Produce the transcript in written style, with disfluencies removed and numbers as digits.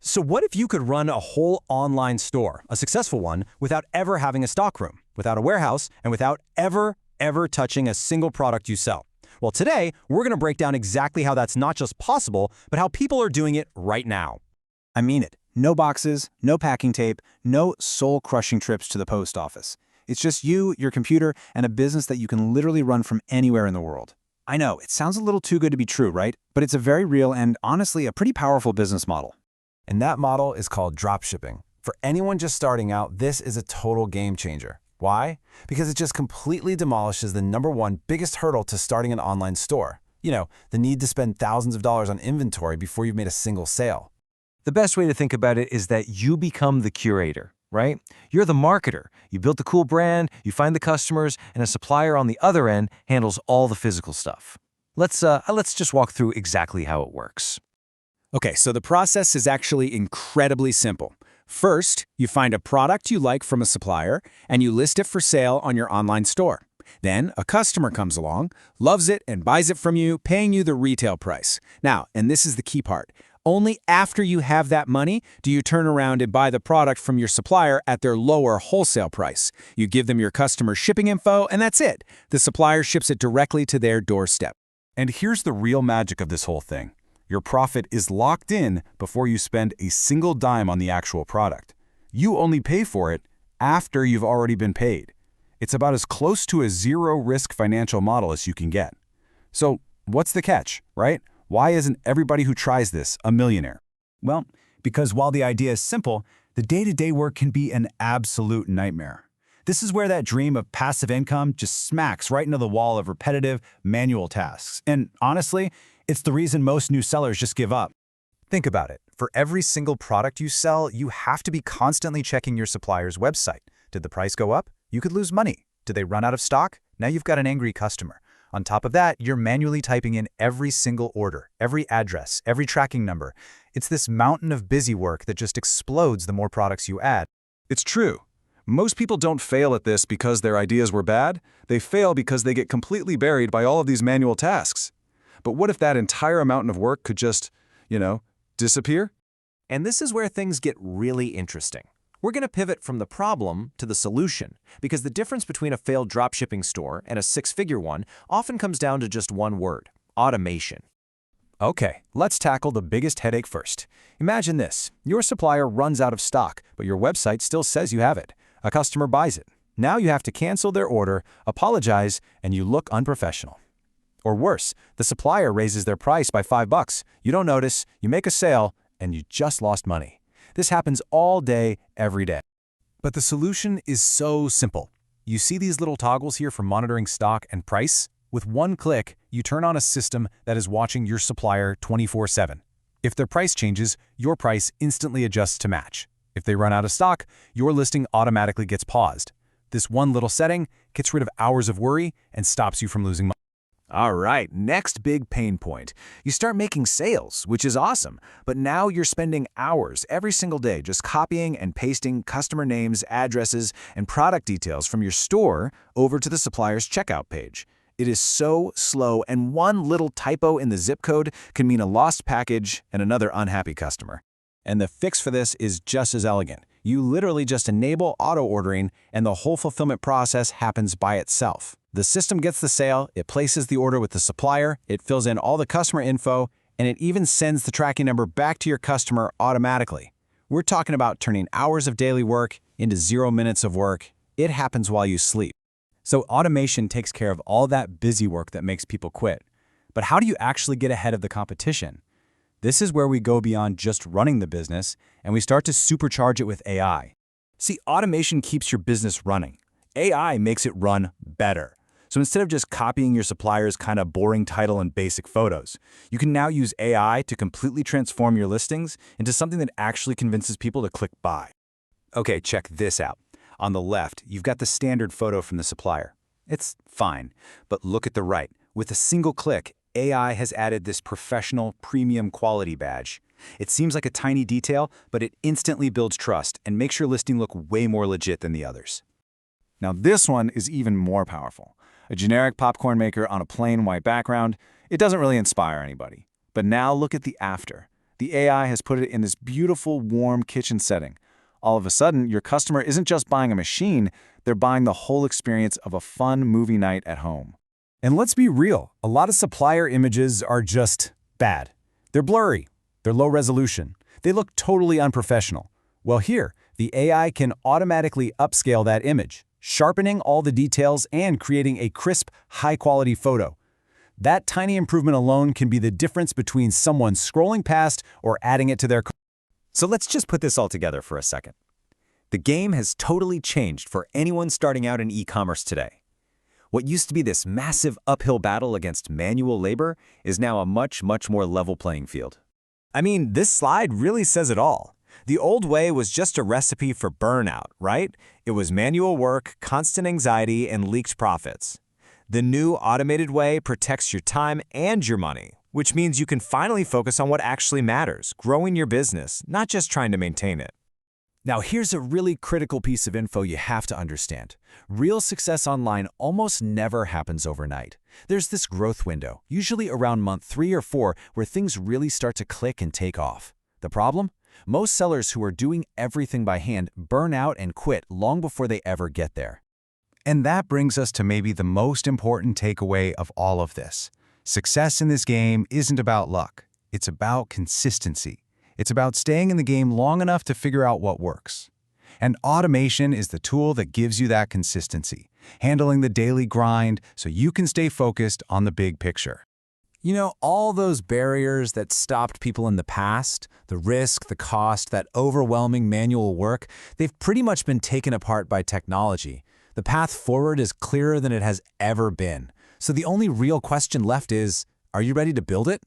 So what if you could run a whole online store, a successful one, without ever having a stockroom, without a warehouse, and without ever touching a single product you sell? Well, today, we're going to break down exactly how that's not just possible, but how people are doing it right now. I mean it. No boxes, no packing tape, no soul-crushing trips to the post office. It's just you, your computer, and a business that you can literally run from anywhere in the world. I know, it sounds a little too good to be true, right? But it's a very real and, honestly, a pretty powerful business model. And that model is called dropshipping. For anyone just starting out, this is a total game changer. Why? Because it just completely demolishes the #1 biggest hurdle to starting an online store. You know, the need to spend thousands of dollars on inventory before you've made a single sale. The best way to think about it is that you become the curator, right? You're the marketer. You build the cool brand, you find the customers, and a supplier on the other end handles all the physical stuff. Let's just walk through exactly how it works. Okay, so the process is actually incredibly simple. First, you find a product you like from a supplier, and you list it for sale on your online store. Then, a customer comes along, loves it, and buys it from you, paying you the retail price. Now, and this is the key part, only after you have that money do you turn around and buy the product from your supplier at their lower wholesale price. You give them your customer shipping info, and that's it. The supplier ships it directly to their doorstep. And here's the real magic of this whole thing. Your profit is locked in before you spend a single dime on the actual product. You only pay for it after you've already been paid. It's about as close to a zero-risk financial model as you can get. So what's the catch, right? Why isn't everybody who tries this a millionaire? Well, because while the idea is simple, the day-to-day work can be an absolute nightmare. This is where that dream of passive income just smacks right into the wall of repetitive, manual tasks. And honestly, it's the reason most new sellers just give up. Think about it. For every single product you sell, you have to be constantly checking your supplier's website. Did the price go up? You could lose money. Did they run out of stock? Now you've got an angry customer. On top of that, you're manually typing in every single order, every address, every tracking number. It's this mountain of busy work that just explodes the more products you add. It's true. Most people don't fail at this because their ideas were bad. They fail because they get completely buried by all of these manual tasks. But what if that entire mountain of work could just, disappear? And this is where things get really interesting. We're going to pivot from the problem to the solution, because the difference between a failed dropshipping store and a six-figure one often comes down to just one word: automation. Okay, let's tackle the biggest headache first. Imagine this. Your supplier runs out of stock, but your website still says you have it. A customer buys it. Now you have to cancel their order, apologize, and you look unprofessional. Or worse, the supplier raises their price by $5. You don't notice, you make a sale, and you just lost money. This happens all day, every day. But the solution is so simple. You see these little toggles here for monitoring stock and price? With one click, you turn on a system that is watching your supplier 24/7. If their price changes, your price instantly adjusts to match. If they run out of stock, your listing automatically gets paused. This one little setting gets rid of hours of worry and stops you from losing money. All right, next big pain point. You start making sales, which is awesome, but now you're spending hours every single day just copying and pasting customer names, addresses, and product details from your store over to the supplier's checkout page. It is so slow, and one little typo in the zip code can mean a lost package and another unhappy customer. And the fix for this is just as elegant. You literally just enable auto-ordering, and the whole fulfillment process happens by itself. The system gets the sale, it places the order with the supplier, it fills in all the customer info, and it even sends the tracking number back to your customer automatically. We're talking about turning hours of daily work into 0 minutes of work. It happens while you sleep. So automation takes care of all that busy work that makes people quit. But how do you actually get ahead of the competition? This is where we go beyond just running the business, and we start to supercharge it with AI. See, automation keeps your business running. AI makes it run better. So instead of just copying your supplier's kind of boring title and basic photos, you can now use AI to completely transform your listings into something that actually convinces people to click buy. Okay, check this out. On the left, you've got the standard photo from the supplier. It's fine, but look at the right. With a single click, AI has added this professional premium quality badge. It seems like a tiny detail, but it instantly builds trust and makes your listing look way more legit than the others. Now this one is even more powerful. A generic popcorn maker on a plain white background, it doesn't really inspire anybody. But now look at the after. The AI has put it in this beautiful, warm kitchen setting. All of a sudden, your customer isn't just buying a machine, they're buying the whole experience of a fun movie night at home. And let's be real, a lot of supplier images are just bad. They're blurry, they're low resolution, they look totally unprofessional. Well here, the AI can automatically upscale that image, sharpening all the details and creating a crisp, high-quality photo. That tiny improvement alone can be the difference between someone scrolling past or adding it to their cart. So let's just put this all together for a second. The game has totally changed for anyone starting out in e-commerce today. What used to be this massive uphill battle against manual labor is now a much more level playing field. I mean, this slide really says it all. The old way was just a recipe for burnout, right? It was manual work, constant anxiety, and leaked profits. The new automated way protects your time and your money, which means you can finally focus on what actually matters, growing your business, not just trying to maintain it. Now here's a really critical piece of info you have to understand. Real success online almost never happens overnight. There's this growth window, usually around month 3 or 4, where things really start to click and take off. The problem? Most sellers who are doing everything by hand burn out and quit long before they ever get there. And that brings us to maybe the most important takeaway of all of this. Success in this game isn't about luck. It's about consistency. It's about staying in the game long enough to figure out what works. And automation is the tool that gives you that consistency, handling the daily grind so you can stay focused on the big picture. You know, all those barriers that stopped people in the past, the risk, the cost, that overwhelming manual work, they've pretty much been taken apart by technology. The path forward is clearer than it has ever been. So the only real question left is, are you ready to build it?